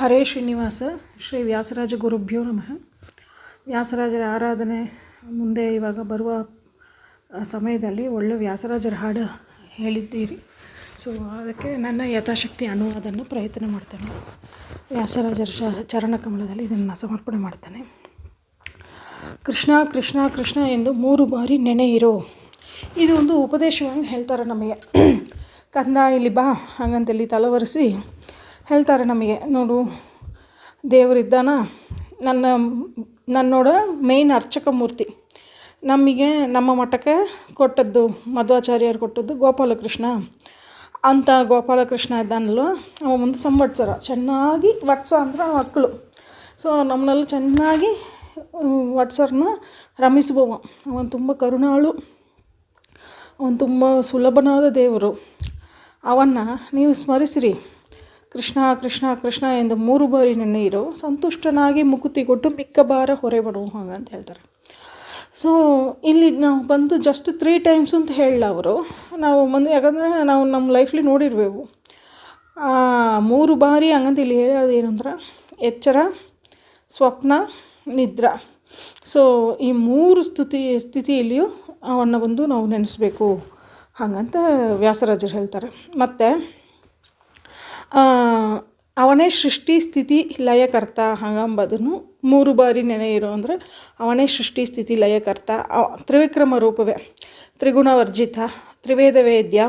ಹರೇ ಶ್ರೀನಿವಾಸ ಶ್ರೀ ವ್ಯಾಸರಾಜ ಗುರುಭ್ಯೋ ನಮಃ. ವ್ಯಾಸರಾಜರ ಆರಾಧನೆ ಮುಂದೆ ಇವಾಗ ಬರುವ ಸಮಯದಲ್ಲಿ ಒಳ್ಳೆ ವ್ಯಾಸರಾಜರ ಹಾಡು ಹೇಳಿದ್ದೀರಿ. ಸೊ ಅದಕ್ಕೆ ನನ್ನ ಯಥಾಶಕ್ತಿ ಅನುವಾದನ್ನು ಪ್ರಯತ್ನ ಮಾಡ್ತೇನೆ. ವ್ಯಾಸರಾಜರ ಚರಣಕಮಲದಲ್ಲಿ ಇದನ್ನು ಸಮರ್ಪಣೆ ಮಾಡ್ತೇನೆ. ಕೃಷ್ಣ ಕೃಷ್ಣ ಕೃಷ್ಣ ಎಂದು 3 ಬಾರಿ ನೆನೆಯಿರೋ. ಇದು ಒಂದು ಉಪದೇಶವಾಗಿ ಹೇಳ್ತಾರೆ ನಮಗೆ. ಕಂದ ಇಲ್ಲಿ ಬಾ ಹಾಗಂತೇಳಿ ತಲವರಿಸಿ ಹೇಳ್ತಾರೆ ನಮಗೆ. ನೋಡು, ದೇವರಿದ್ದಾನ, ನನ್ನೋಡ ಮೇಯ್ನ್ ಅರ್ಚಕ ಮೂರ್ತಿ. ನಮಗೆ ನಮ್ಮ ಮಠಕ್ಕೆ ಕೊಟ್ಟದ್ದು, ಮಧ್ವಾಚಾರ್ಯರು ಕೊಟ್ಟದ್ದು ಗೋಪಾಲಕೃಷ್ಣ ಅಂತ. ಗೋಪಾಲಕೃಷ್ಣ ಇದ್ದಾನಲ್ವ, ಅವ ಒಂದು ಸಂವತ್ಸರ ಚೆನ್ನಾಗಿ ವತ್ಸ ಅಂದ್ರೆ ಮಕ್ಕಳು. ಸೊ ನಮ್ಮನ್ನೆಲ್ಲ ಚೆನ್ನಾಗಿ ವತ್ಸರನ್ನ ರಮಿಸುವವ. ಅವನು ತುಂಬ ಕರುಣಾಳು, ಅವನು ತುಂಬ ಸುಲಭನಾದ ದೇವರು. ಅವನ್ನು ನೀವು ಸ್ಮರಿಸಿರಿ. ಕೃಷ್ಣ ಕೃಷ್ಣ ಕೃಷ್ಣ ಎಂದು 3 ಬಾರಿ ನೆನೆಯಿರೋ, ಸಂತುಷ್ಟನಾಗಿ ಮುಕುತಿ ಕೊಟ್ಟು ಮಿಕ್ಕ ಭಾರ ಹೊರೆಬಡು ಹಾಗಂತ ಹೇಳ್ತಾರೆ. ಸೊ ಇಲ್ಲಿ ನಾವು ಬಂದು ಜಸ್ಟ್ 3 ಟೈಮ್ಸ್ ಅಂತ ಹೇಳಲ್ಲ ಅವರು. ನಾವು ಬಂದು ಯಾಕಂದರೆ ನಾವು ನಮ್ಮ ಲೈಫ್ಲಿ ನೋಡಿರ್ಬೇಕು 3 ಬಾರಿ ಹಂಗಂತ ಇಲ್ಲಿ ಹೇಳೋದು ಏನಂದ್ರೆ ಎಚ್ಚರ, ಸ್ವಪ್ನ, ನಿದ್ರಾ. ಸೊ ಈ 3 ಸ್ಥಿತಿಯಲ್ಲಿಯೂ ಅವನ್ನು ಬಂದು ನಾವು ನೆನೆಸ್ಬೇಕು ಹಾಗಂತ ವ್ಯಾಸರಾಜರು ಹೇಳ್ತಾರೆ. ಮತ್ತು ಅವನೇ ಸೃಷ್ಟಿ ಸ್ಥಿತಿ ಲಯಕರ್ತ ಹಾಗಂಬುದನ್ನು 3 ಬಾರಿ ನೆನೆಯಿರೋ ಅಂದರೆ ಅವನೇ ಸೃಷ್ಟಿ ಸ್ಥಿತಿ ಲಯಕರ್ತ. ತ್ರಿವಿಕ್ರಮ ರೂಪವೇ, ತ್ರಿಗುಣವರ್ಜಿತ, ತ್ರಿವೇದ ವೇದ್ಯ,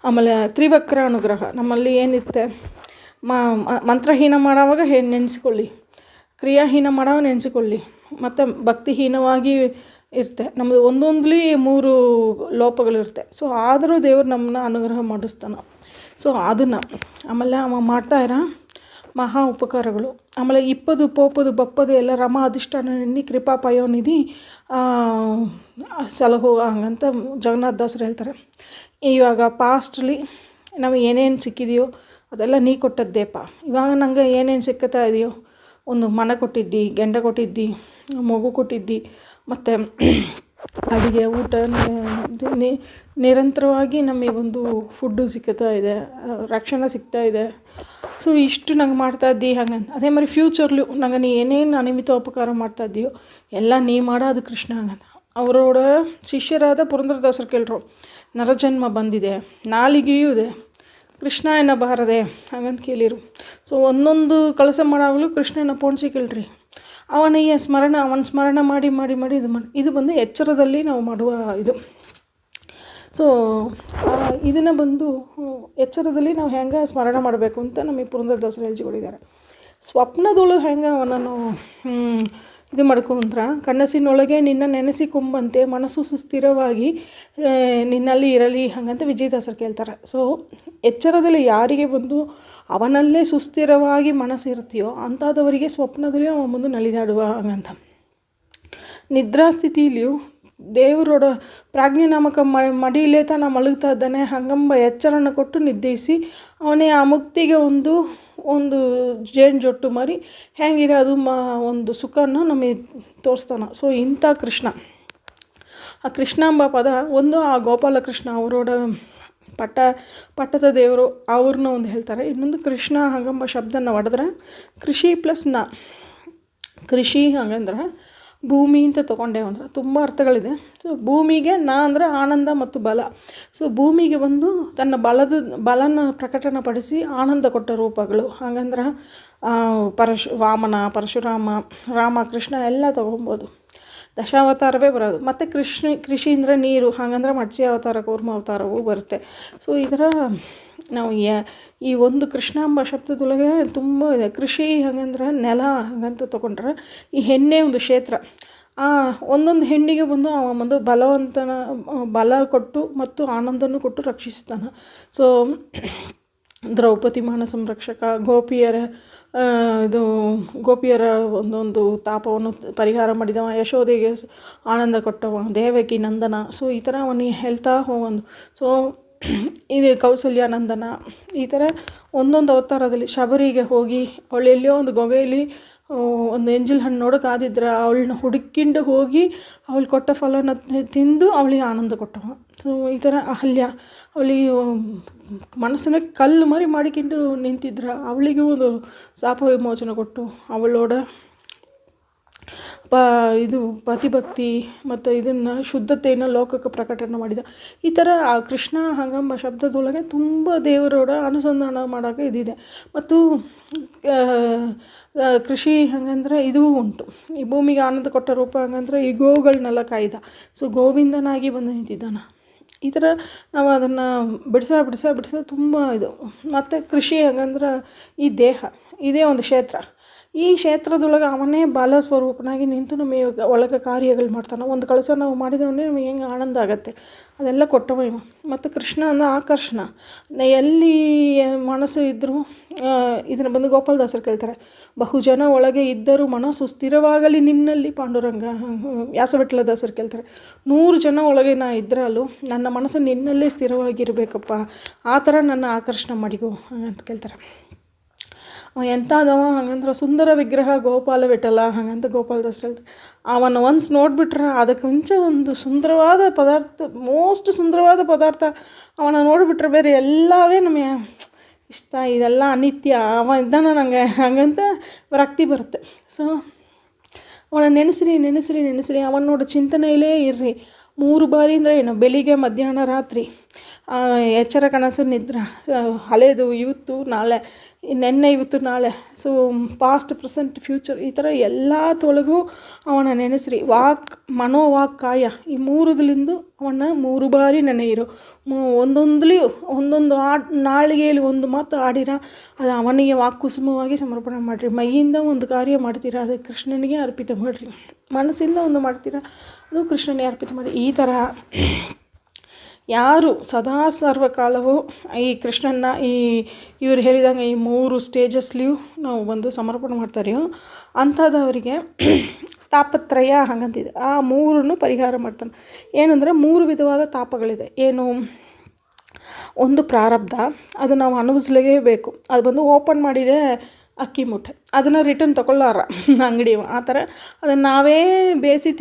ಆಮೇಲೆ ತ್ರಿವಕ್ರ ಅನುಗ್ರಹ. ನಮ್ಮಲ್ಲಿ ಏನಿರುತ್ತೆ, ಮಂತ್ರಹೀನ ಮಾಡೋವಾಗ ನೆನೆಸ್ಕೊಳ್ಳಿ, ಕ್ರಿಯಾಹೀನ ಮಾಡೋವಾಗ ನೆನೆಸಿಕೊಳ್ಳಿ, ಮತ್ತು ಭಕ್ತಿಹೀನವಾಗಿ ಇರುತ್ತೆ. ನಮ್ಮದು ಒಂದೊಂದ್ಲಿ 3 ಲೋಪಗಳಿರುತ್ತೆ. ಸೊ ಆದರೂ ದೇವರು ನಮ್ಮನ್ನ ಅನುಗ್ರಹ ಮಾಡಿಸ್ತಾನೆ. ಸೊ ಅದನ್ನು ಆಮೇಲೆ ಅವ ಮಾಡ್ತಾಯಿರ ಮಹಾ ಉಪಕಾರಗಳು. ಆಮೇಲೆ ಇಪ್ಪದು ಪೋಪದು ಬಪ್ಪದು ಎಲ್ಲ ರಮ ಅಧಿಷ್ಠಾನ ನಿನ್ನಿ ಕೃಪಾ ಪಯೋನಿಧಿ ಸಲಹು ಹಂಗಂತ ಜಗನ್ನಾಥ ದಾಸರು ಹೇಳ್ತಾರೆ. ಇವಾಗ ಪಾಸ್ಟ್ಲಿ ನಮಗೆ ಏನೇನು ಸಿಕ್ಕಿದೆಯೋ ಅದೆಲ್ಲ ನೀ ಕೊಟ್ಟದ್ದೇಪ. ಇವಾಗ ನಂಗೆ ಏನೇನು ಸಿಕ್ಕುತ್ತಾ ಇದೆಯೋ, ಒಂದು ಮನೆ ಕೊಟ್ಟಿದ್ದಿ, ಗಂಡ ಕೊಟ್ಟಿದ್ದಿ, ಮಗು ಕೊಟ್ಟಿದ್ದಿ, ಮತ್ತು ಅಡುಗೆ ಊಟ ನಿರಂತರವಾಗಿ ನಮಗೆ ಒಂದು ಫುಡ್ಡು ಸಿಗ್ತಾ ಇದೆ, ರಕ್ಷಣೆ ಸಿಗ್ತಾ ಇದೆ. ಸೊ ಇಷ್ಟು ನಂಗೆ ಮಾಡ್ತಾಯಿದ್ದಿ ಹಾಗಂತ. ಅದೇ மாதிரி ಫ್ಯೂಚರ್ಲು ನಂಗೆ ನೀ ಏನೇನು ಅನಿಮಿತ ಉಪಕಾರ ಮಾಡ್ತಾಯಿದ್ದೀಯೋ ಎಲ್ಲ ನೀ ಮಾಡೋದು ಕೃಷ್ಣ ಹಂಗಂತ. ಅವರೋಡ ಶಿಷ್ಯರಾದ ಪುರಂದರದಾಸರು ಕೇಳ್ರು, ನರಜನ್ಮ ಬಂದಿದೆ, ನಾಲಿಗೆಯೂ ಇದೆ, ಕೃಷ್ಣ ಎನ್ನಬಾರದೆ ಹಾಗಂತ ಕೇಳಿರು. ಸೊ ಒಂದೊಂದು ಕೆಲಸ ಮಾಡಾಗಲೂ ಕೃಷ್ಣನ ಪೋಣಿಸಿ ಕೇಳ್ರಿ. ಅವನ ಸ್ಮರಣ ಮಾಡಿ ಇದು ಬಂದು ಎಚ್ಚರದಲ್ಲಿ ನಾವು ಮಾಡುವ ಇದು. ಸೊ ಇದನ್ನು ಬಂದು ಎಚ್ಚರದಲ್ಲಿ ನಾವು ಹೆಂಗೆ ಸ್ಮರಣ ಮಾಡಬೇಕು ಅಂತ ನಮಗೆ ಪುರಂದರದಾಸರು ಹೇಳಿಕೊಟ್ಟಿದ್ದಾರೆ. ಸ್ವಪ್ನದೊಳಗೆ ಹೆಂಗೆ ಅವನನ್ನು ಇದು ಮಾಡ್ಕೊಂಡ್ರೆ, ಕನಸಿನೊಳಗೆ ನಿನ್ನ ನೆನೆಸಿಕೊಂಬಂತೆ ಮನಸ್ಸು ಸುಸ್ಥಿರವಾಗಿ ನಿನ್ನಲ್ಲಿ ಇರಲಿ ಹಾಗಂತ ವಿಜಯದಾಸರು ಕೇಳ್ತಾರೆ. ಸೊ ಎಚ್ಚರದಲ್ಲಿ ಯಾರಿಗೆ ಬಂದು ಅವನಲ್ಲೇ ಸುಸ್ಥಿರವಾಗಿ ಮನಸ್ಸು ಇರ್ತೀಯೋ ಅಂಥದವರಿಗೆ ಸ್ವಪ್ನದಲ್ಲಿ ಅವನ ಮುಂದೆ ನಲಿದಾಡುವ ಹಾಗಂತ. ನಿದ್ರಾಸ್ಥಿತಿಯಲ್ಲಿಯೂ ದೇವರೋಡ ಪ್ರಾಜ್ಞೆ ನಾಮಕ ಮಡಿಲೇ ತಾನು ಮಲಗ್ತಾ ಇದ್ದಾನೆ ಹಂಗಂಬ ಎಚ್ಚರನ ಕೊಟ್ಟು ನಿದ್ದಯಿಸಿ ಅವನೇ ಆ ಮುಕ್ತಿಗೆ ಒಂದು ಜೇನುಜೊಟ್ಟು ಮಾರಿ ಹೆಂಗಿರೋದು ಒಂದು ಸುಖನ ನಮಗೆ ತೋರಿಸ್ತಾನೆ. ಸೊ ಇಂಥ ಕೃಷ್ಣ, ಆ ಕೃಷ್ಣ ಎಂಬ ಪದ ಒಂದು, ಆ ಗೋಪಾಲಕೃಷ್ಣ ಅವರೋಡ ಪಟ್ಟದ ದೇವರು ಅವ್ರನ್ನ ಒಂದು ಹೇಳ್ತಾರೆ. ಇನ್ನೊಂದು ಕೃಷ್ಣ ಹಾಗಂಬ ಶಬ್ದನ ಹೊಡೆದ್ರೆ ಕೃಷಿ ಪ್ಲಸ್ ಕೃಷಿ ಹಾಗಂದ್ರೆ ಭೂಮಿ ಅಂತ ತೊಗೊಂಡೇವು ಅಂದ್ರೆ ತುಂಬ ಅರ್ಥಗಳಿದೆ. ಸೊ ಭೂಮಿಗೆ ಅಂದರೆ ಆನಂದ ಮತ್ತು ಬಲ. ಸೊ ಭೂಮಿಗೆ ಬಂದು ತನ್ನ ಬಲನ ಪ್ರಕಟಣಪಡಿಸಿ ಆನಂದ ಕೊಟ್ಟ ರೂಪಗಳು. ಹಾಗಂದ್ರೆ ವಾಮನ, ಪರಶುರಾಮ, ರಾಮ, ಕೃಷ್ಣ ಎಲ್ಲ ತೊಗೊಬೋದು. ದಶಾವತಾರವೇ ಬರೋದು. ಮತ್ತು ಕೃಷಿ ಅಂದರೆ ನೀರು, ಹಾಗಂದ್ರೆ ಮತ್ಸ್ಯ ಅವತಾರ, ಕೂರ್ಮ ಅವತಾರವೂ ಬರುತ್ತೆ. ಸೊ ಇದರ ನಾವು ಈ ಒಂದು ಕೃಷ್ಣ ಎಂಬ ಶಬ್ದದೊಳಗೆ ತುಂಬ ಇದೆ. ಕೃಷಿ ಹಾಗಂದ್ರೆ ನೆಲ ಹಾಗಂತ ತೊಗೊಂಡ್ರೆ ಈ ಹೆಣ್ಣೆ ಒಂದು ಕ್ಷೇತ್ರ. ಒಂದೊಂದು ಹೆಣ್ಣಿಗೆ ಬಂದು ಒಂದು ಬಲ ಕೊಟ್ಟು ಮತ್ತು ಆನಂದನೂ ಕೊಟ್ಟು ರಕ್ಷಿಸ್ತಾನೆ. ಸೊ ದ್ರೌಪದಿ ಮಾನ ಸಂರಕ್ಷಕ, ಗೋಪಿಯರ ಒಂದೊಂದು ತಾಪವನ್ನು ಪರಿಹಾರ ಮಾಡಿದವ, ಯಶೋದೆಗೆ ಆನಂದ ಕೊಟ್ಟವ, ದೇವಕಿ ನಂದನ. ಸೊ ಈ ಥರ ಅವನಿಗೆ ಹೇಳ್ತಾ ಹೋಗೋದು. ಸೊ ಇದು ಕೌಸಲ್ಯಾನಂದನ ಈ ಥರ ಒಂದೊಂದು ಅವತಾರದಲ್ಲಿ ಶಬರಿಗೆ ಹೋಗಿ ಅವಳು ಎಲ್ಲೋ ಒಂದು ಗೊಗೆಯಲ್ಲಿ ಒಂದು ಎಂಜಲ್ ಹಣ್ಣು ನೋಡೋಕ್ಕಾದಿದ್ರೆ ಅವಳನ್ನ ಹುಡುಕಿಂಡು ಹೋಗಿ ಅವಳು ಕೊಟ್ಟ ಫಲನ ತಿಂದು ಅವಳಿಗೆ ಆನಂದ ಕೊಟ್ಟವ. ಸೊ ಈ ಥರ ಅಹಲ್ಯ ಅವಳಿಗೆ ಮನಸ್ಸನ್ನ ಕಲ್ಲು ಮರಿ ಮಾಡಿಕೊಂಡು ನಿಂತಿದ್ರೆ ಅವಳಿಗೂ ಒಂದು ಶಾಪ ವಿಮೋಚನೆ ಕೊಟ್ಟು ಅವಳೋಡ ಇದು ಪತಿಭಕ್ತಿ ಮತ್ತು ಇದನ್ನು ಶುದ್ಧತೆಯನ್ನು ಲೋಕಕ್ಕೆ ಪ್ರಕಟಣೆ ಮಾಡಿದ. ಈ ಥರ ಆ ಕೃಷ್ಣ ಹಂಗಂಬ ಶಬ್ದದೊಳಗೆ ತುಂಬ ದೇವರೋಡ ಅನುಸಂಧಾನ ಮಾಡೋಕ್ಕೆ ಇದಿದೆ. ಮತ್ತು ಕೃಷಿ ಹಂಗಂದ್ರೆ ಇದೂ ಉಂಟು. ಈ ಭೂಮಿಗೆ ಆನಂದ ಕೊಟ್ಟ ರೂಪ ಹಂಗಂದ್ರೆ ಈ ಗೋವುಗಳನ್ನೆಲ್ಲ ಕಾಯ್ದ. ಸೊ ಗೋವಿಂದನಾಗಿ ಬಂದು ನಿಂತಿದ್ದಾನೆ. ಈ ಥರ ನಾವು ಅದನ್ನು ಬಿಡಿಸ ತುಂಬ ಇದು. ಮತ್ತು ಕೃಷಿ ಹಂಗಂದ್ರೆ ಈ ದೇಹ ಇದೇ ಒಂದು ಕ್ಷೇತ್ರ. ಈ ಕ್ಷೇತ್ರದೊಳಗೆ ಅವನೇ ಬಾಲಸ್ವರೂಪನಾಗಿ ನಿಂತು ನಮಗೆ ಒಳಗೆ ಕಾರ್ಯಗಳು ಮಾಡ್ತಾನೆ. ಒಂದು ಕೆಲಸ ನಾವು ಮಾಡಿದವನೇ ನಮಗೆ ಹೆಂಗೆ ಆನಂದ ಆಗುತ್ತೆ ಅದೆಲ್ಲ ಕೊಟ್ಟವ ಇವ. ಮತ್ತು ಕೃಷ್ಣ ಅಂದರೆ ಆಕರ್ಷಣ. ಎಲ್ಲಿ ಮನಸ್ಸು ಇದ್ದರೂ ಇದನ್ನು ಬಂದು ಗೋಪಾಲದಾಸರು ಕೇಳ್ತಾರೆ, ಬಹುಜನ ಒಳಗೆ ಇದ್ದರೂ ಮನಸ್ಸು ಸ್ಥಿರವಾಗಲಿ ನಿನ್ನಲ್ಲಿ ಪಾಂಡುರಂಗ. ವ್ಯಾಸವಿಠಲದಾಸರು ಕೇಳ್ತಾರೆ, 100 ಜನ ಒಳಗೆ ನಾ ಇದ್ರಲ್ಲೂ ನನ್ನ ಮನಸ್ಸು ನಿನ್ನಲ್ಲೇ ಸ್ಥಿರವಾಗಿರಬೇಕಪ್ಪ, ಆ ಥರ ನನ್ನ ಆಕರ್ಷಣೆ ಮಾಡಿಗೋ ಹಂಗಂತ ಕೇಳ್ತಾರೆ. ಎಂಥದವ ಹಂಗಂದ್ರೆ ಸುಂದರ ವಿಗ್ರಹ ಗೋಪಾಲ ವಿಠಲ ಹಂಗಂತ ಗೋಪಾಲದಾಸರು ಹೇಳ್ತಾರೆ. ಅವನ ಒನ್ಸ್ ನೋಡಿಬಿಟ್ರೆ ಅದಕ್ಕೆ ಮುಂಚೆ ಒಂದು ಸುಂದರವಾದ ಪದಾರ್ಥ, ಮೋಸ್ಟ್ ಸುಂದರವಾದ ಪದಾರ್ಥ ಅವನ ನೋಡಿಬಿಟ್ರೆ ಬೇರೆ ಎಲ್ಲವೇ ನಮಗೆ ಇಷ್ಟ, ಇದೆಲ್ಲ ಅನಿತ್ಯ, ಅವ ಇದ್ದಾನ ನನಗೆ ಹಂಗಂತ ವಿರಕ್ತಿ ಬರುತ್ತೆ. ಸೊ ಅವನ ನೆನೆಸ್ರಿ ಅವನ ನೋಡಿ ಚಿಂತನೆಯಲ್ಲೇ ಇರ್ರಿ. 3 ಬಾರಿ ಅಂದರೆ ಏನು, ಬೆಳಿಗ್ಗೆ ಮಧ್ಯಾಹ್ನ ರಾತ್ರಿ, ಎಚ್ಚರ ಕನಸು ನಿದ್ರೆ, ಹಳೇದು ಇವತ್ತು ನಾಳೆ, ನೆನ್ನೆ ಇವತ್ತು ನಾಳೆ, ಸೊ ಪಾಸ್ಟ್ ಪ್ರೆಸೆಂಟ್ ಫ್ಯೂಚರ್, ಈ ಥರ ಎಲ್ಲ ತೊಳಗೂ ಅವನ ನೆನೆಸ್ರಿ. ಮನೋವಾಕ್ ಕಾಯ ಈ 3ಲಿಂದು ಅವನ್ನ 3 ಬಾರಿ ನೆನೆಯಿರು. ಒಂದೊಂದಲಿಯೂ ಒಂದೊಂದು ನಾಳಿಗೆಯಲ್ಲಿ ಒಂದು ಮಾತು ಆಡಿರ ಅದು ಅವನಿಗೆ ವಾಕ್ಕುಸುಮವಾಗಿ ಸಮರ್ಪಣೆ ಮಾಡಿರಿ. ಮೈಯಿಂದ ಒಂದು ಕಾರ್ಯ ಮಾಡ್ತೀರಾ ಅದು ಕೃಷ್ಣನಿಗೆ ಅರ್ಪಿತ ಮಾಡಿರಿ. ಮನಸ್ಸಿಂದ ಒಂದು ಮಾಡ್ತೀರಾ ಅದು ಕೃಷ್ಣನಿಗೆ ಅರ್ಪಿತ ಮಾಡಿ. ಈ ಥರ ಯಾರು ಸದಾ ಸರ್ವಕಾಲವೂ ಈ ಕೃಷ್ಣನ್ನ ಇವ್ರು ಹೇಳಿದಂಗೆ ಈ 3 ಸ್ಟೇಜಸ್ಲಿಯೂ ನಾವು ಬಂದು ಸಮರ್ಪಣೆ ಮಾಡ್ತಾರೆಯೋ ಅಂಥದ್ದವರಿಗೆ ತಾಪತ್ರಯ ಹಂಗಂತಿದೆ. ಆ 3 ಪರಿಹಾರ ಮಾಡ್ತಾನೆ. ಏನಂದರೆ 3 ವಿಧವಾದ ತಾಪಗಳಿದೆ. ಏನು, ಒಂದು ಪ್ರಾರಬ್ಧ, ಅದು ನಾವು ಅನುಭವಿಸಲೇಬೇಕು. ಅದು ಬಂದು ಓಪನ್ ಮಾಡಿದೆ ಅಕ್ಕಿ ಮೂಟೆ, ಅದನ್ನು ರಿಟರ್ನ್ ತೊಗೊಳ್ಳಾರ ಅಂಗಡಿ, ಆ ಥರ ಅದನ್ನು ನಾವೇ ಬೇಯಿಸಿ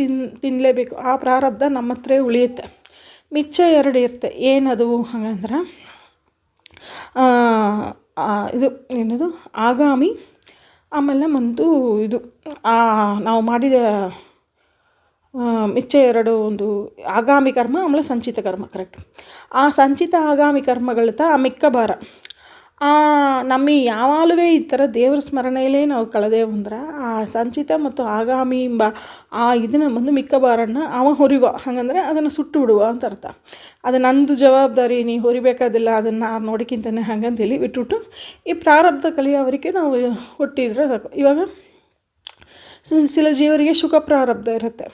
ತಿನ್ನಲೇಬೇಕು. ಆ ಪ್ರಾರಬ್ಧ ನಮ್ಮ ಹತ್ರ ಉಳಿಯುತ್ತೆ. ಮಿಚ್ಚ 2 ಇರುತ್ತೆ. ಏನದು ಹಂಗಂದ್ರೆ ಇದು ಏನದು ಆಗಾಮಿ, ಆಮೇಲೆ ಮತ್ತು ಇದು ನಾವು ಮಾಡಿದ ಮಿಚ್ಚ 2 ಒಂದು ಆಗಾಮಿ ಕರ್ಮ, ಆಮೇಲೆ ಸಂಚಿತ ಕರ್ಮ. ಕರೆಕ್ಟ್. ಆ ಸಂಚಿತ ಆಗಾಮಿ ಕರ್ಮಗಳತ್ತ ಆ ಮಿಕ್ಕ ಭಾರ ನಮಗೆ ಯಾವಾಗಲೂ ಈ ಥರ ದೇವ್ರ ಸ್ಮರಣೆಯಲ್ಲೇ ನಾವು ಕಳೆದೇವು ಅಂದ್ರೆ ಆ ಸಂಚಿತ ಮತ್ತು ಆಗಾಮಿ ಎಂಬ ಆ ಇದನ್ನು ಬಂದು ಮಿಕ್ಕ ಭಾರನ್ನು ಅವ ಹೊರಿವ, ಹಾಗಂದ್ರೆ ಅದನ್ನು ಸುಟ್ಟು ಬಿಡುವ ಅಂತ ಅರ್ಥ. ಅದು ನಂದು ಜವಾಬ್ದಾರಿ, ನೀ ಹೊರಿಬೇಕಾದಿಲ್ಲ, ಅದನ್ನು ನಾನು ನೋಡಿಕ್ಕಿಂತಾನೆ ಹಾಗಂತೇಳಿ ಬಿಟ್ಬಿಟ್ಟು ಈ ಪ್ರಾರಬ್ಧ ಕಲಿಯೋವರಿಗೆ ನಾವು ಹುಟ್ಟಿದ್ರೆ ಸಾಕು. ಇವಾಗ ಸಿಲ ಜೀವರಿಗೆ ಸುಖ ಪ್ರಾರಬ್ಧ ಇರುತ್ತೆ.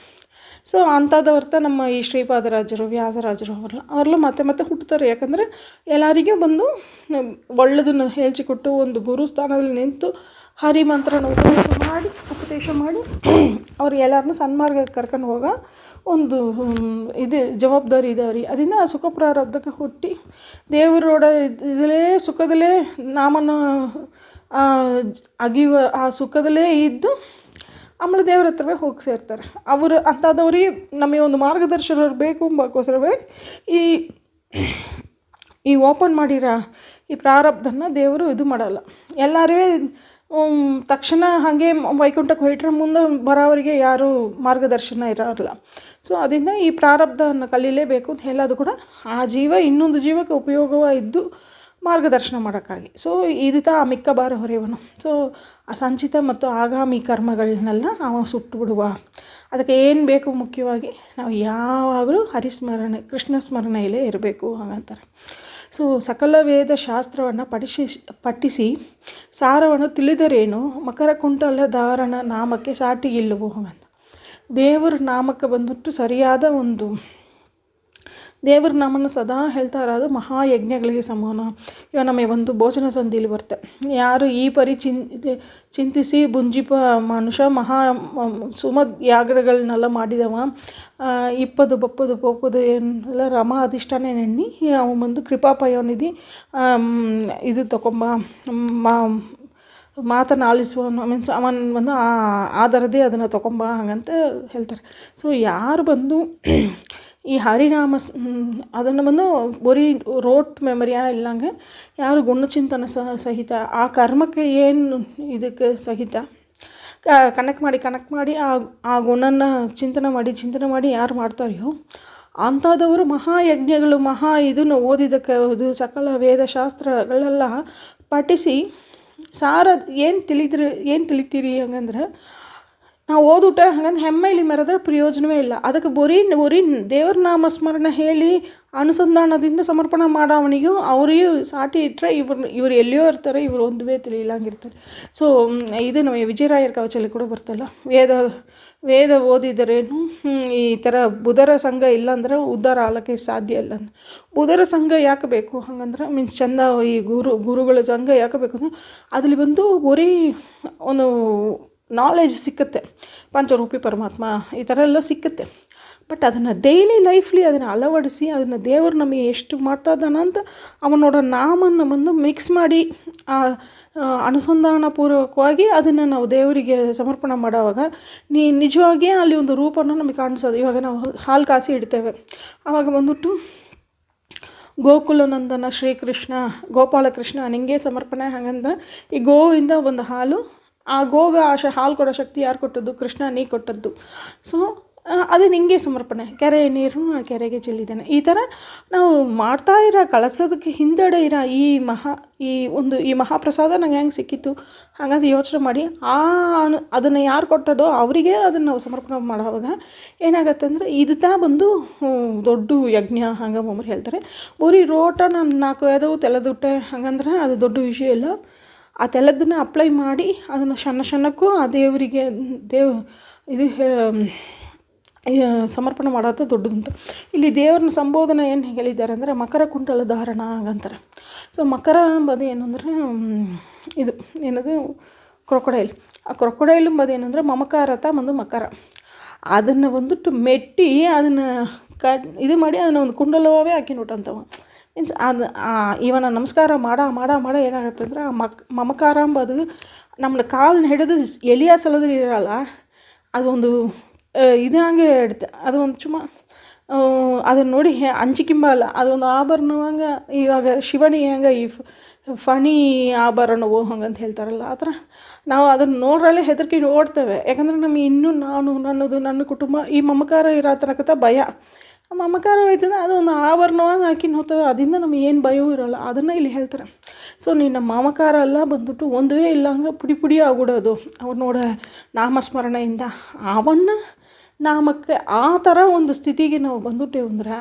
ಸೊ ಅಂಥದ್ದವ್ರತ ನಮ್ಮ ಈ ಶ್ರೀಪಾದರಾಜರು, ವ್ಯಾಸರಾಜರು ಅವರೆಲ್ಲ ಮತ್ತೆ ಹುಟ್ಟುತ್ತಾರೆ. ಯಾಕಂದರೆ ಎಲ್ಲರಿಗೂ ಬಂದು ಒಳ್ಳೆದನ್ನು ಹೇಳ್ಚಿಕೊಟ್ಟು ಒಂದು ಗುರು ಸ್ಥಾನದಲ್ಲಿ ನಿಂತು ಹರಿಮಂತ್ರನ ಉಪದೇಶ ಮಾಡಿ ಅವ್ರು ಎಲ್ಲರನ್ನೂ ಸನ್ಮಾರ್ಗಕ್ಕೆ ಕರ್ಕೊಂಡು ಹೋಗೋ ಒಂದು ಇದು ಜವಾಬ್ದಾರಿ ಇದೆ ಅವ್ರಿಗೆ. ಅದರಿಂದ ಆ ಸುಖ ಪ್ರಾರಬ್ಧಕ್ಕೆ ಹುಟ್ಟಿ ದೇವರೋಡ ಇದರಲ್ಲೇ ಸುಖದಲ್ಲೇ ನಾಮನ್ನು ಅಗಿಯುವ ಆ ಸುಖದಲ್ಲೇ ಇದ್ದು ಆಮೇಲೆ ದೇವ್ರ ಹತ್ರವೇ ಹೋಗಿ ಸೇರ್ತಾರೆ. ಅವರು ಅಂಥದ್ದವ್ರಿಗೆ ನಮಗೆ ಒಂದು ಮಾರ್ಗದರ್ಶನರು ಬೇಕು ಎಂಬಕ್ಕೋಸ್ಕರವೇ ಈ ಓಪನ್ ಮಾಡಿರೋ ಈ ಪ್ರಾರಬ್ಧನ ದೇವರು ಇದು ಮಾಡಲ್ಲ. ಎಲ್ಲರೂ ತಕ್ಷಣ ಹಾಗೆ ವೈಕುಂಠಕ್ಕೆ ಹೊಯ್ಟ್ರೆ ಮುಂದೆ ಬರೋವರಿಗೆ ಯಾರೂ ಮಾರ್ಗದರ್ಶನ ಇರೋಲ್ಲ. ಸೊ ಅದರಿಂದ ಈ ಪ್ರಾರಬ್ಧವನ್ನು ಕಲೀಲೇಬೇಕು ಅಂತ ಹೇಳೋದು ಕೂಡ ಆ ಜೀವ ಇನ್ನೊಂದು ಜೀವಕ್ಕೆ ಉಪಯೋಗವಾಗಿದ್ದು ಮಾರ್ಗದರ್ಶನ ಮಾಡೋಕ್ಕಾಗಿ. ಸೊ ಇದು ಆ ಮಿಕ್ಕ ಭಾರ ಹೊರೆಯವನು. ಸೊ ಆ ಸಂಚಿತ ಮತ್ತು ಆಗಾಮಿ ಕರ್ಮಗಳನ್ನೆಲ್ಲ ಅವ ಸುಟ್ಟು ಬಿಡುವ. ಅದಕ್ಕೆ ಏನು ಬೇಕು, ಮುಖ್ಯವಾಗಿ ನಾವು ಯಾವಾಗಲೂ ಹರಿಸ್ಮರಣೆ, ಕೃಷ್ಣ ಸ್ಮರಣೆಯಲ್ಲೇ ಇರಬೇಕು ಹಾಗಂತಾರೆ. ಸೊ ಸಕಲ ವೇದ ಶಾಸ್ತ್ರವನ್ನು ಪಠಿಸಿ ಸಾರವನ್ನು ತಿಳಿದರೇನು, ಮಕರ ಕುಂಟಲ ಧಾರಣ ನಾಮಕ್ಕೆ ಸಾಟಿ ಇಲ್ಲವೋ ಹಾಗಂತ. ದೇವರ ನಾಮಕ್ಕೆ ಬಂದುಬಿಟ್ಟು ಸರಿಯಾದ ಒಂದು ದೇವ್ರ ನಾಮನ ಸದಾ ಹೇಳ್ತಾ ಇರೋದು ಮಹಾಯಜ್ಞಗಳಿಗೆ ಸಮಾನ. ಇವಾಗ ನಮಗೆ ಒಂದು ಭೋಜನ ಸಂಧಿಲಿ ಬರುತ್ತೆ, ಯಾರು ಈ ಪರಿ ಚಿಂತಿಸಿ ಬುಂಜಿಪ ಮನುಷ್ಯ ಸುಮದ್ ಯಾಗಗಳನ್ನೆಲ್ಲ ಮಾಡಿದವ, ಇಪ್ಪದು ಬಪ್ಪದು ಪೋಪದು ಏನೆಲ್ಲ ರಮ ಅಧಿಷ್ಠಾನ ನೆಣ್ಣಿ ಅವನು ಬಂದು ಕೃಪಾಪಯೋನಿಧಿ ಇದು ತಗೊಂಬ ಮಾತನ್ನು ಆಲಿಸುವವನು, ಮೀನ್ಸ್ ಅವನು ಬಂದು ಆಧಾರದೇ ಅದನ್ನು ತೊಗೊಂಬ ಹಾಗಂತ ಹೇಳ್ತಾರೆ. ಸೊ ಯಾರು ಬಂದು ಈ ಹರಿನಾಮ ಅದನ್ನು ಬಂದು ಬರೀ ರೋಟ್ ಮೆಮರಿಯಾ ಇಲ್ಲಂಗೆ ಯಾರು ಗುಣಚಿಂತನ ಸಹಿತ ಆ ಕರ್ಮಕ್ಕೆ ಏನು ಇದಕ್ಕೆ ಸಹಿತ ಕನೆಕ್ಟ್ ಮಾಡಿ ಆ ಗುಣನ ಚಿಂತನೆ ಮಾಡಿ ಯಾರು ಮಾಡ್ತಾರೆಯೋ ಅಂಥದವರು ಮಹಾಯಜ್ಞಗಳು ಇದನ್ನು ಓದಿದ್ದಕ್ಕೆ ಇದು ಸಕಲ ವೇದಶಾಸ್ತ್ರಗಳೆಲ್ಲ ಪಠಿಸಿ ಸಾರ ಏನು ತಿಳಿತೀರಿ ಹಂಗಂದ್ರೆ ನಾವು ಓದುಟ ಹಂಗಂದ್ರೆ ಹೆಮ್ಮೆಲಿ ಮೆರೆದ್ರೆ ಪ್ರಯೋಜನವೇ ಇಲ್ಲ. ಅದಕ್ಕೆ ಬರೀ ದೇವ್ರ ನಾಮಸ್ಮರಣೆ ಹೇಳಿ ಅನುಸಂಧಾನದಿಂದ ಸಮರ್ಪಣೆ ಮಾಡೋವನಿಗೂ ಅವರಿಗೂ ಸಾಟಿ ಇಟ್ಟರೆ ಇವ್ರು ಎಲ್ಲಿಯೋ ಇರ್ತಾರೆ, ಇವರು ಒಂದು ತಿಳಿಯಲಾಗಿರ್ತಾರೆ. ಸೊ ಇದು ನಮಗೆ ವಿಜಯರಾಯರ ಕವಚಲ್ಲಿ ಕೂಡ ಬರ್ತಲ್ಲ, ವೇದ ಓದಿದರೇನು ಈ ಥರ ಬುಧರ ಸಂಘ ಇಲ್ಲಾಂದ್ರೆ ಉದ್ಧಾರ ಆಗಲಿಕ್ಕೆ ಸಾಧ್ಯ ಇಲ್ಲ ಅಂತ. ಬುಧರ ಸಂಘ ಯಾಕೆ ಬೇಕು ಹಂಗಂದ್ರೆ ಮೀನ್ಸ್ ಚಂದ ಈ ಗುರುಗಳ ಸಂಘ ಯಾಕೆ ಬೇಕು ಅಂದರೆ ಅದ್ರಲ್ಲಿ ಬಂದು ಬರೀ ಒಂದು ನಾಲೆಜ್ ಸಿಕ್ಕುತ್ತೆ, ಪಂಚರೂಪಿ ಪರಮಾತ್ಮ ಈ ಥರ ಎಲ್ಲ ಸಿಕ್ಕುತ್ತೆ. ಬಟ್ ಅದನ್ನು ಡೈಲಿ ಲೈಫ್ಲಿ ಅದನ್ನು ಅಳವಡಿಸಿ ಅದನ್ನು ದೇವರು ನಮಗೆ ಎಷ್ಟು ಮಾಡ್ತಾ ಇದ್ದಾನ ಅಂತ ಅವನೋಡ ನಾಮನ್ನು ಬಂದು ಮಿಕ್ಸ್ ಮಾಡಿ ಅನುಸಂಧಾನಪೂರ್ವಕವಾಗಿ ಅದನ್ನು ನಾವು ದೇವರಿಗೆ ಸಮರ್ಪಣೆ ಮಾಡೋವಾಗ ನಿಜವಾಗಿಯೇ ಅಲ್ಲಿ ಒಂದು ರೂಪವನ್ನು ನಮಗೆ ಕಾಣಿಸೋದು. ಇವಾಗ ನಾವು ಹಾಲು ಕಾಸಿ ಇಡ್ತೇವೆ, ಆವಾಗ ಬಂದ್ಬಿಟ್ಟು ಗೋಕುಲನಂದನ ಶ್ರೀಕೃಷ್ಣ ಗೋಪಾಲಕೃಷ್ಣ ನಿಂಗೆ ಸಮರ್ಪಣೆ. ಹಾಗಂದ್ರೆ ಈ ಗೋವಿಂದ ಒಂದು ಹಾಲು, ಆ ಗೋಗ ಹಾಲು ಕೊಡೋ ಶಕ್ತಿ ಯಾರು ಕೊಟ್ಟದ್ದು? ಕೃಷ್ಣ ನೀ ಕೊಟ್ಟದ್ದು. ಸೊ ಅದು ನಿಂಗೆ ಸಮರ್ಪಣೆ. ಕೆರೆ ನೀರು ಕೆರೆಗೆ ಚೆಲ್ಲಿದ್ದೇನೆ. ಈ ಥರ ನಾವು ಮಾಡ್ತಾ ಇರೋ ಕಳಸೋದಕ್ಕೆ ಹಿಂದಡೆ ಇರೋ ಈ ಮಹಾಪ್ರಸಾದ ನಂಗೆ ಹೆಂಗೆ ಸಿಕ್ಕಿತ್ತು ಹಾಗಂತ ಯೋಚನೆ ಮಾಡಿ ಅದನ್ನು ಯಾರು ಕೊಟ್ಟದೋ ಅವರಿಗೆ ಅದನ್ನು ನಾವು ಸಮರ್ಪಣೆ ಮಾಡೋವಾಗ ಏನಾಗತ್ತೆ ಅಂದರೆ ಇದು ಬಂದು ದೊಡ್ಡ ಯಜ್ಞ ಹಂಗೆ ಒಮ್ಮರು ಹೇಳ್ತಾರೆ. ಬರೀ ರೋಟ ನಾನು 4 ಎದವು ತೆಲೆದುಟ್ಟೆ ಹಂಗಂದ್ರೆ ಅದು ದೊಡ್ಡ ವಿಷಯ ಇಲ್ಲ. ಆ ತೆಲದನ್ನ ಅಪ್ಲೈ ಮಾಡಿ ಅದನ್ನು ಸಣ್ಣಕ್ಕೂ ಆ ದೇವರಿಗೆ ಸಮರ್ಪಣೆ ಮಾಡೋದು ದೊಡ್ಡದಂತ. ಇಲ್ಲಿ ದೇವ್ರನ್ನ ಸಂಬೋಧನೆ ಏನು ಹೇಳಿದ್ದಾರೆ ಅಂದರೆ ಮಕರ ಕುಂಡಲ ಧಾರಣ ಅಂತಾರೆ. ಸೊ ಮಕರ ಎಂಬುದು ಏನಂದರೆ ಇದು ಏನದು ಕ್ರೊಕೊಡೈಲ್. ಆ ಕ್ರೊಕೊಡೈಲ್ ಎಂಬುದು ಏನಂದರೆ ಮಮಕಾರತ ಒಂದು ಮಕರ. ಅದನ್ನು ಬಂದುಟ್ಟು ಮೆಟ್ಟಿ ಅದನ್ನು ಇದು ಮಾಡಿ ಅದನ್ನು ಒಂದು ಕುಂಡಲವೇ ಹಾಕಿನ್ಬಿಟ್ಟಂತವ. ಮೀನ್ಸ್ ಅದು ಇವನ ನಮಸ್ಕಾರ ಮಾಡ ಏನಾಗುತ್ತೆ ಅಂದರೆ ಆ ಮಮಕಾರ ಎಂಬುದು ನಮ್ಮನ್ನ ಕಾಲನ್ನ ಹಿಡಿದು ಎಲಿಯ ಸಲದಲ್ಲಿ ಇರೋಲ್ಲ, ಅದೊಂದು ಇದು ಹಂಗೆ ಇಡುತ್ತೆ. ಅದು ಒಂದು ಅದನ್ನು ನೋಡಿ ಅಂಜಿಕಿಂಬ ಅಲ್ಲ, ಅದೊಂದು ಆಭರಣವಂಗೆ. ಇವಾಗ ಶಿವನಿಗೆ ಹೆಂಗೆ ಈ ಫಣಿ ಆಭರಣವು ಹಂಗಂತ ಹೇಳ್ತಾರಲ್ಲ, ಆ ಥರ ನಾವು ಅದನ್ನು ನೋಡ್ರಲ್ಲೇ ಹೆದರ್ಕಿ ಓಡ್ತೇವೆ. ಯಾಕಂದರೆ ನಮಗೆ ಇನ್ನೂ ನನ್ನ ಕುಟುಂಬ ಈ ಮಮಕಾರ ಇರೋ ತನಕತ ಭಯ. ಆ ಮಮಕಾರ ಹೋಯ್ತಂದ್ರೆ ಅದು ಒಂದು ಆಭರಣವಾಗಿ ಹಾಕಿನ ಹೋಗ್ತವೆ, ಅದರಿಂದ ನಮಗೆ ಏನು ಭಯವೂ ಇರೋಲ್ಲ. ಅದನ್ನು ಇಲ್ಲಿ ಹೇಳ್ತಾರೆ. ಸೊ ನಿನ್ನ ಮಮಕಾರ ಎಲ್ಲ ಬಂದ್ಬಿಟ್ಟು ಒಂದುವೇ ಇಲ್ಲ ಹಂಗೆ ಪುಡಿ ಆಗ್ಬಿಡೋದು ಅವ್ರು ನೋಡ ನಾಮಸ್ಮರಣೆಯಿಂದ. ಅವನ್ನ ನಾಮಕ್ಕೆ ಆ ಥರ ಒಂದು ಸ್ಥಿತಿಗೆ ನಾವು ಬಂದುಬಿಟ್ಟೇವು ಅಂದ್ರೆ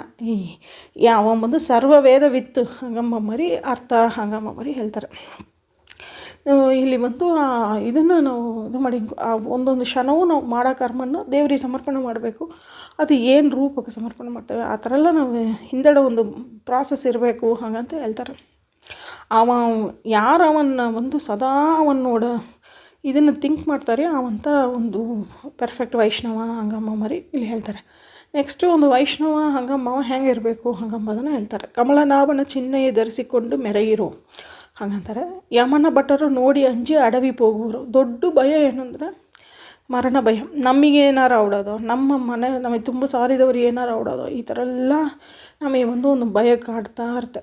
ಯಾವ ಬಂದು ಸರ್ವವೇದವಿತ್ತು ಹಂಗಮ್ಮ ಮರಿ ಅರ್ಥ ಹಂಗಮ್ಮ ಮರಿ ಹೇಳ್ತಾರೆ. ಇಲ್ಲಿ ಬಂದು ಇದನ್ನು ನಾವು ಇದು ಮಾಡಿ ಒಂದೊಂದು ಕ್ಷಣವೂ ನಾವು ಮಾಡೋ ಕರ್ಮನ್ನು ದೇವರಿಗೆ ಸಮರ್ಪಣೆ ಮಾಡಬೇಕು. ಅದು ಏನು ರೂಪಕ್ಕೆ ಸಮರ್ಪಣೆ ಮಾಡ್ತೇವೆ ಆ ಥರ ಎಲ್ಲ ನಾವು ಹಿಂದೆಡೆ ಒಂದು ಪ್ರಾಸೆಸ್ ಇರಬೇಕು ಹಾಗಂತ ಹೇಳ್ತಾರೆ. ಅವನ್ನ ಒಂದು ಸದಾ ನೋಡ ಇದನ್ನು ಥಿಂಕ್ ಮಾಡ್ತಾರೆ ಅವಂಥ ಒಂದು ಪರ್ಫೆಕ್ಟ್ ವೈಷ್ಣವ ಹಂಗಮ್ಮ ಮರಿ ಇಲ್ಲಿ ಹೇಳ್ತಾರೆ. ನೆಕ್ಸ್ಟು ಒಂದು ವೈಷ್ಣವ ಹಂಗಮ್ಮವ ಹೆಂಗೆ ಇರಬೇಕು ಹಂಗಂಬದನ್ನು ಹೇಳ್ತಾರೆ. ಕಮಲನಾಭನ ಚಿಹ್ನೆಯೇ ಧರಿಸಿಕೊಂಡು ಮೆರೆಯಿರು ಹಾಗಂತಾರೆ. ಯಮನ ಭಟ್ಟರು ನೋಡಿ ಅಂಜಿ ಅಡವಿ ಹೋಗುವರು. ದೊಡ್ಡ ಭಯ ಏನಂದ್ರೆ ಮರಣ ಭಯ. ನಮಗೆ ಏನಾರು ಆಡೋದು, ನಮಗೆ ತುಂಬ ಸಾರಿದವ್ರು ಏನಾರು ಆಡೋದು, ಈ ಥರ ಎಲ್ಲ ನಮಗೆ ಒಂದು ಭಯ ಕಾಡ್ತಾ ಇರುತ್ತೆ.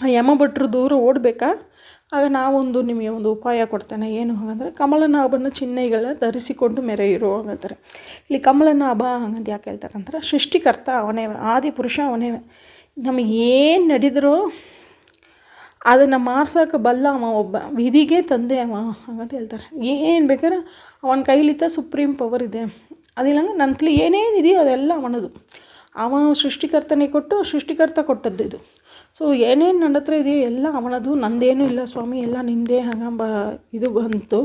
ಆ ಯಮ ಭಟ್ರು ದೂರ ಓಡಬೇಕಾ, ಆಗ ನಾವೊಂದು ನಿಮಗೆ ಒಂದು ಉಪಾಯ ಕೊಡ್ತೇನೆ. ಏನು ಹಾಗಂದರೆ ಕಮಲನಾಭನ ಚಿಹ್ನೆಗಳ ಧರಿಸಿಕೊಂಡು ಮೆರೆಯಿರು ಹಾಗಂತಾರೆ. ಇಲ್ಲಿ ಕಮಲನಾಭ ಹಂಗಂತ ಯಾಕೆ ಹೇಳ್ತಾರೆ ಅಂದ್ರೆ ಸೃಷ್ಟಿಕರ್ತ ಅವನೇ, ಆದಿಪುರುಷ ಅವನೇ. ನಮಗೇನು ನಡೆದರೂ ಅದನ್ನು ಮಾರ್ಸೋಕೆ ಬಲ್ಲ ಅವ ಒಬ್ಬ, ವಿಧಿಗೆ ತಂದೆ ಅವ ಹಾಗಂತ ಹೇಳ್ತಾರೆ. ಏನು ಬೇಕಾದ್ರೆ ಅವನ ಕೈಲಿತ್ತ ಸುಪ್ರೀಂ ಪವರ್ ಇದೆ. ಅದಿಲ್ಲಂಗೆ ನನ್ನಲ್ಲಿ ಏನೇನಿದೆಯೋ ಅದೆಲ್ಲ ಅವನದು. ಅವನು ಸೃಷ್ಟಿಕರ್ತನೇ ಕೊಟ್ಟು ಸೃಷ್ಟಿಕರ್ತ ಕೊಟ್ಟದ್ದು ಇದು. ಸೊ ಏನೇನು ನನ್ನ ಹತ್ರ ಇದೆಯೋ ಎಲ್ಲ ಅವನದು, ನಂದೇನೂ ಇಲ್ಲ ಸ್ವಾಮಿ ಎಲ್ಲ ನಿಂದೇ ಹಂಗಂಬ ಇದು ಬಂತು.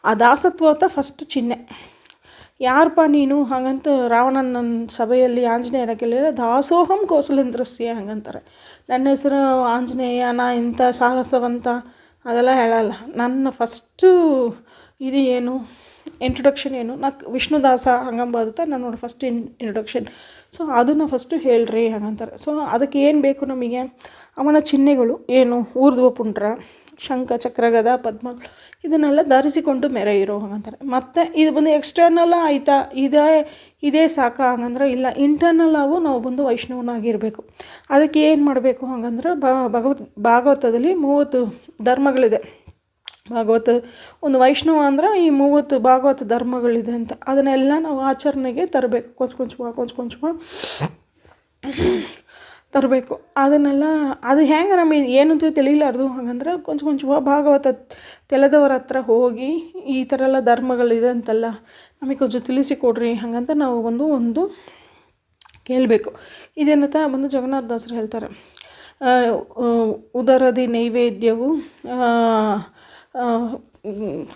ಆ ದಾಸತ್ವ ಫಸ್ಟ್ ಚಿಹ್ನೆ. ಯಾರಪ್ಪ ನೀನು ಹಾಗಂತ ರಾವಣನ ಸಭೆಯಲ್ಲಿ ಆಂಜನೇಯನ ಕೇಳಿದರೆ ದಾಸೋಹಂ ಕೌಸಲೇಂದ್ರಸ್ಯ ಹಂಗಂತಾರೆ. ನನ್ನ ಹೆಸರು ಆಂಜನೇಯ, ನಾ ಇಂಥ ಸಾಹಸವಂತ ಅದೆಲ್ಲ ಹೇಳಲ್ಲ. ನನ್ನ ಫಸ್ಟು ಇದು ಏನು ಇಂಟ್ರೊಡಕ್ಷನ್ ಏನು, ನಾ ವಿಷ್ಣುದಾಸ ಹಂಗಂಬಾದುತ್ತ ನನ್ನ ಫಸ್ಟ್ ಇಂಟ್ರೊಡಕ್ಷನ್. ಸೊ ಅದನ್ನು ಫಸ್ಟು ಹೇಳ್ರಿ ಹಾಗಂತಾರೆ. ಸೊ ಅದಕ್ಕೆ ಏನು ಬೇಕು ನಮಗೆ, ಅವನ ಚಿಹ್ನೆಗಳು ಏನು, ಊರ್ಧ್ವ ಪುಂಡ್ರ, ಶಂಖ ಚಕ್ರ ಗದ ಪದ್ಮಗಳು ಇದನ್ನೆಲ್ಲ ಧರಿಸಿಕೊಂಡು ಮೆರೆಯಿರೋ ಹಾಗಂತಾರೆ. ಮತ್ತು ಇದು ಬಂದು ಎಕ್ಸ್ಟರ್ನಲ್ಲ ಆಯಿತಾ, ಇದೇ ಸಾಕಾ ಹಂಗಂದ್ರೆ ಇಲ್ಲ, ಇಂಟರ್ನಲ್ ಆಗೂ ನಾವು ಬಂದು ವೈಷ್ಣವನಾಗಿರಬೇಕು. ಅದಕ್ಕೆ ಏನು ಮಾಡಬೇಕು ಹಂಗಂದ್ರೆ ಭಾಗವತದಲ್ಲಿ 30 ಧರ್ಮಗಳಿದೆ. ಭಾಗವತ ಒಂದು ವೈಷ್ಣವ ಅಂದ್ರೆ ಈ 30 ಭಾಗವತ ಧರ್ಮಗಳಿದೆ ಅಂತ. ಅದನ್ನೆಲ್ಲ ನಾವು ಆಚರಣೆಗೆ ತರಬೇಕು, ಕೊಂಚ ತರಬೇಕು. ಅದನ್ನೆಲ್ಲ ಅದು ಹೆಂಗೆ ನಮಗೆ ಏನಂತೂ ತಿಳಿಲಾರ್ದು ಹಾಗಂದ್ರೆ ಕೊಂಚ ಭಾಗವತ ತೆಲೆದವ್ರ ಹತ್ರ ಹೋಗಿ ಈ ಥರ ಎಲ್ಲ ಧರ್ಮಗಳಿದೆ ಅಂತಲ್ಲ, ನಮಗೆ ಕೊಂಚ ತಿಳಿಸಿಕೊಡ್ರಿ ಹಾಗಂತ ನಾವು ಒಂದು ಕೇಳಬೇಕು. ಇದೇನಂತ ಬಂದು ಜಗನ್ನಾಥದಾಸರು ಹೇಳ್ತಾರೆ, ಉದರದಿ ನೈವೇದ್ಯವು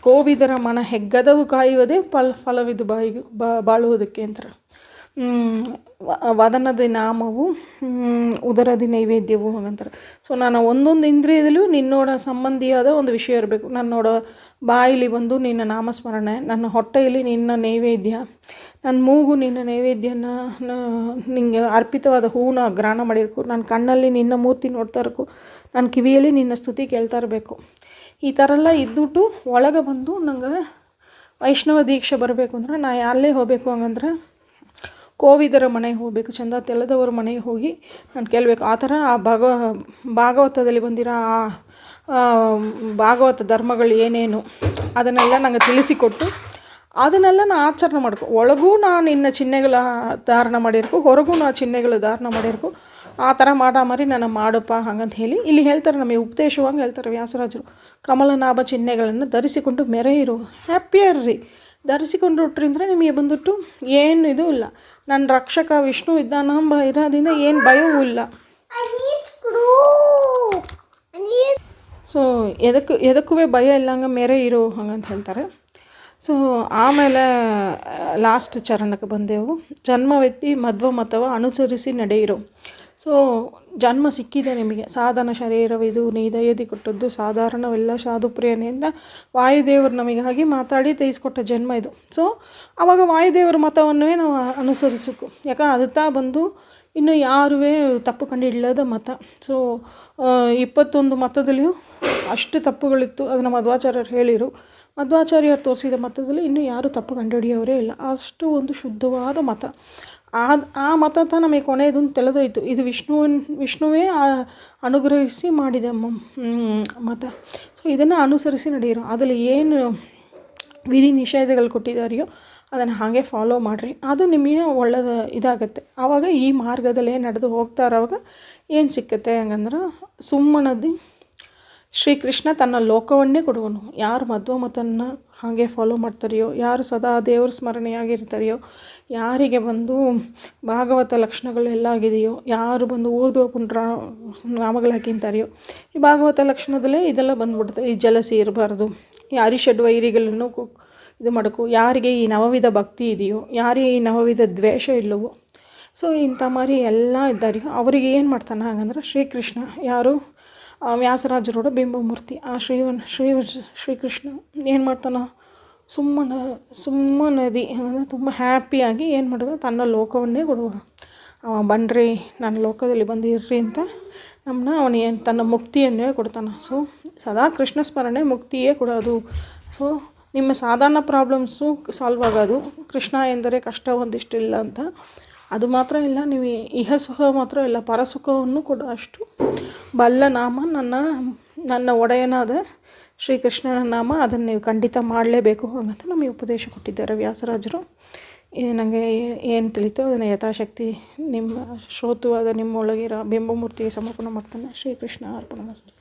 ಕೋವಿದರ ಮನ ಹೆಗ್ಗದವು ಕಾಯುವುದೇ ಫಲವಿದು ಬಾಯಿಗೆ ಬಾಳುವುದಕ್ಕೆ ಅಂತಾರೆ. ವದನದ ನಾಮವು ಉದರದಿ ನೈವೇದ್ಯವು ಅಂತಾರೆ. ಸೊ ನಾನು ಒಂದೊಂದು ಇಂದ್ರಿಯದಲ್ಲೂ ನಿನ್ನೋಡ ಸಂಬಂಧಿಯಾದ ಒಂದು ವಿಷಯ ಇರಬೇಕು. ನನ್ನೋಡ ಬಾಯಿಲಿ ಬಂದು ನಿನ್ನ ನಾಮಸ್ಮರಣೆ, ನನ್ನ ಹೊಟ್ಟೆಯಲ್ಲಿ ನಿನ್ನ ನೈವೇದ್ಯ, ನನ್ನ ಮೂಗು ನಿನ್ನ ನೈವೇದ್ಯನ ನಿಂಗೆ ಅರ್ಪಿತವಾದ ಹೂವನ್ನ ಗ್ರಹಣ ಮಾಡಿರ್ಬೇಕು, ನನ್ನ ಕಣ್ಣಲ್ಲಿ ನಿನ್ನ ಮೂರ್ತಿ ನೋಡ್ತಾ ಇರಬೇಕು, ನನ್ನ ಕಿವಿಯಲ್ಲಿ ನಿನ್ನ ಸ್ತುತಿ ಕೇಳ್ತಾ ಇರಬೇಕು. ಈ ಥರ ಎಲ್ಲ ಇದ್ದುಬಿಟ್ಟು ಒಳಗೆ ಬಂದು ನಂಗೆ ವೈಷ್ಣವ ದೀಕ್ಷೆ ಬರಬೇಕು ಅಂದ್ರೆ ನಾ ಅಲ್ಲೇ ಹೋಗಬೇಕು ಹಂಗಂದ್ರೆ ಕೋವಿದರ ಮನೆಗೆ ಹೋಗಬೇಕು, ಚಂದ ತೆಲದವರ ಮನೆಗೆ ಹೋಗಿ ನಾನು ಕೇಳಬೇಕು. ಆ ಥರ ಆ ಭಾಗವತದಲ್ಲಿ ಬಂದಿರೋ ಆ ಭಾಗವತ ಧರ್ಮಗಳು ಏನೇನು ಅದನ್ನೆಲ್ಲ ನಂಗೆ ತಿಳಿಸಿಕೊಟ್ಟು ಅದನ್ನೆಲ್ಲ ನಾನು ಆಚರಣೆ ಮಾಡ್ಕೊ. ಒಳಗೂ ನಾನು ನಿನ್ನ ಚಿಹ್ನೆಗಳ ಧಾರಣ ಮಾಡಿರ್ಕು, ಹೊರಗೂ ನಾ ಚಿಹ್ನೆಗಳ ಧಾರಣ ಮಾಡಿರ್ಕು. ಆ ಥರ ಮಾರಿ ನಾನು ಮಾಡಪ್ಪ ಹಾಗಂತ ಹೇಳಿ ಇಲ್ಲಿ ಹೇಳ್ತಾರೆ. ನಮಗೆ ಉಪದೇಶವಾಗಿ ಹೇಳ್ತಾರೆ ವ್ಯಾಸರಾಜರು, ಕಮಲನಾಭ ಚಿಹ್ನೆಗಳನ್ನು ಧರಿಸಿಕೊಂಡು ಮೆರೆಯಿರು, ಹ್ಯಾಪಿಯರ್ರಿ. ಧರಿಸಿಕೊಂಡು ಹುಟ್ರಿಂದ್ರೆ ನಿಮಗೆ ಬಂದುಬಿಟ್ಟು ಏನು ಇದು ಇಲ್ಲ, ನನ್ನ ರಕ್ಷಕ ವಿಷ್ಣು ಇದ್ದಾನಂಬ ಇರೋದ್ರಿಂದ ಏನು ಭಯವೂ ಇಲ್ಲ. ಸೊ ಎದಕ್ಕೂ ಭಯ ಇಲ್ಲಂಗೆ ಮೆರೆ ಇರು ಹಾಗಂತ ಹೇಳ್ತಾರೆ. ಸೊ ಆಮೇಲೆ ಲಾಸ್ಟ್ ಚರಣಕ್ಕೆ ಬಂದೆವು. ಜನ್ಮವೆತ್ತಿ ಮಧ್ವ ಮತವ ಅನುಸರಿಸಿ ನಡೆಯಿರು. ಸೊ ಜನ್ಮ ಸಿಕ್ಕಿದೆ ನಿಮಗೆ, ಸಾಧನ ಶರೀರವಿದು ನೀ ದಯದಿ ಕೊಟ್ಟದ್ದು ಸಾಧಾರಣವೆಲ್ಲ ಸಾಧುಪ್ರಿಯನೆಯಿಂದ ವಾಯುದೇವರು ನಮಗಾಗಿ ಮಾತಾಡಿ ತೆಗೆಸ್ಕೊಟ್ಟ ಜನ್ಮ ಇದು. ಸೊ ಆವಾಗ ವಾಯುದೇವರ ಮತವನ್ನೇ ನಾವು ಅನುಸರಿಸಬೇಕು. ಯಾಕೆ ಅದತ್ತಾ ಬಂದು ಇನ್ನು ಯಾರೂ ತಪ್ಪು ಕಂಡುಹಿಡಿಯದ ಮತ. ಸೊ 21 ಮತದಲ್ಲಿಯೂ ಅಷ್ಟು ತಪ್ಪುಗಳಿತ್ತು. ಅದನ್ನು ಮಧ್ವಾಚಾರ್ಯರು ಹೇಳಿರು. ಮಧ್ವಾಚಾರ್ಯರು ತೋರಿಸಿದ ಮತದಲ್ಲಿ ಇನ್ನೂ ಯಾರೂ ತಪ್ಪು ಕಂಡುಹಿಡಿಯೋರೇ ಇಲ್ಲ. ಅಷ್ಟು ಒಂದು ಶುದ್ಧವಾದ ಮತ. ಆ ಮತ ನಮಗೆ ಕೊನೆಯದು ತಿಳಿದೋಯ್ತು. ಇದು ವಿಷ್ಣುವೇ ಅನುಗ್ರಹಿಸಿ ಮಾಡಿದ ಮತ. ಸೊ ಇದನ್ನು ಅನುಸರಿಸಿ ನಡೆಯಿರು. ಅದರಲ್ಲಿ ಏನು ವಿಧಿ ನಿಷೇಧಗಳು ಕೊಟ್ಟಿದ್ದಾರೆಯೋ ಅದನ್ನು ಹಾಗೆ ಫಾಲೋ ಮಾಡಿರಿ, ಅದು ನಿಮಗೆ ಒಳ್ಳೆಯದು ಇದಾಗತ್ತೆ. ಆವಾಗ ಈ ಮಾರ್ಗದಲ್ಲಿ ನಡೆದು ಹೋಗ್ತಾ ಇರೋವಾಗ ಏನು ಸಿಕ್ಕತ್ತೆ ಹಂಗಂದ್ರೆ ಸುಮ್ಮನದಿ ಶ್ರೀಕೃಷ್ಣ ತನ್ನ ಲೋಕವನ್ನೇ ಕೊಡುವನು. ಯಾರು ಮಧ್ವ ಮತನ್ನು ಹಾಗೆ ಫಾಲೋ ಮಾಡ್ತಾರೆಯೋ, ಯಾರು ಸದಾ ದೇವರ ಸ್ಮರಣೆಯಾಗಿರ್ತಾರೆಯೋ, ಯಾರಿಗೆ ಬಂದು ಭಾಗವತ ಲಕ್ಷಣಗಳೆಲ್ಲ ಆಗಿದೆಯೋ, ಯಾರು ಬಂದು ಊರ್ಧ್ವ ಪುಂಡ್ರ ನಾಮಗಳು ಹಾಕಿಂತಾರೆಯೋ, ಈ ಭಾಗವತ ಲಕ್ಷಣದಲ್ಲೇ ಇದೆಲ್ಲ ಬಂದ್ಬಿಡುತ್ತೆ. ಈ ಜಲಸಿ ಇರಬಾರ್ದು, ಈ ಅರಿಷಡ್ ವೈರಿಗಳನ್ನು ಇದು ಮಾಡೋಕ್ಕೂ, ಯಾರಿಗೆ ಈ ನವವಿಧ ಭಕ್ತಿ ಇದೆಯೋ, ಯಾರಿಗೆ ಈ ನವವಿಧ ದ್ವೇಷ ಇಲ್ಲವೋ, ಸೊ ಇಂಥ ಮಾರಿ ಎಲ್ಲ ಇದ್ದಾರೆ. ಅವರಿಗೆ ಏನು ಮಾಡ್ತಾನೆ ಹಾಗಂದ್ರೆ ಶ್ರೀಕೃಷ್ಣ ಯಾರು ವ್ಯಾಸರಾಜರೋಡ ಬಿಂಬಮೂರ್ತಿ ಆ ಶ್ರೀಕೃಷ್ಣ ಏನು ಮಾಡ್ತಾನೆ, ಸುಮ್ಮನದಿ ಅಂದರೆ ತುಂಬ ಹ್ಯಾಪಿಯಾಗಿ ಏನು ಮಾಡೋದು, ತನ್ನ ಲೋಕವನ್ನೇ ಕೊಡುವ. ಬನ್ನಿರಿ ನನ್ನ ಲೋಕದಲ್ಲಿ ಬಂದಿರ್ರಿ ಅಂತ ಅವನು ತನ್ನ ಮುಕ್ತಿಯನ್ನೇ ಕೊಡ್ತಾನೆ. ಸೊ ಸದಾ ಕೃಷ್ಣ ಸ್ಮರಣೆ ಮುಕ್ತಿಯೇ ಕೊಡೋದು. ಸೊ ನಿಮ್ಮ ಸಾಧಾರಣ ಪ್ರಾಬ್ಲಮ್ಸು ಸಾಲ್ವ್ ಆಗೋದು. ಕೃಷ್ಣ ಎಂದರೆ ಕಷ್ಟ ಒಂದಿಷ್ಟಿಲ್ಲ ಅಂತ ಅದು ಮಾತ್ರ ಇಲ್ಲ, ನೀವು ಇಹ ಸುಖ ಮಾತ್ರ ಇಲ್ಲ, ಪರಸುಖವನ್ನು ಕೊಡ ಅಷ್ಟು ಬಲ್ಲ ನಾಮ ನನ್ನ ಒಡೆಯನಾದ ಶ್ರೀಕೃಷ್ಣನ ನಾಮ. ಅದನ್ನು ನೀವು ಖಂಡಿತ ಮಾಡಲೇಬೇಕು ಅಂತ ನಮಗೆ ಉಪದೇಶ ಕೊಟ್ಟಿದ್ದಾರೆ ವ್ಯಾಸರಾಜರು. ನನಗೆ ಏನು ತಿಳಿತೋ ಅದನ್ನು ಯಥಾಶಕ್ತಿ ನಿಮ್ಮ ಶ್ರೋತೃವಾದ ನಿಮ್ಮೊಳಗಿರೋ ಬಿಂಬಮೂರ್ತಿಗೆ ಸಮರ್ಪಣೆ ಮಾಡ್ತಾನೆ. ಶ್ರೀಕೃಷ್ಣ ಅರ್ಪಣಮಸ್ತು.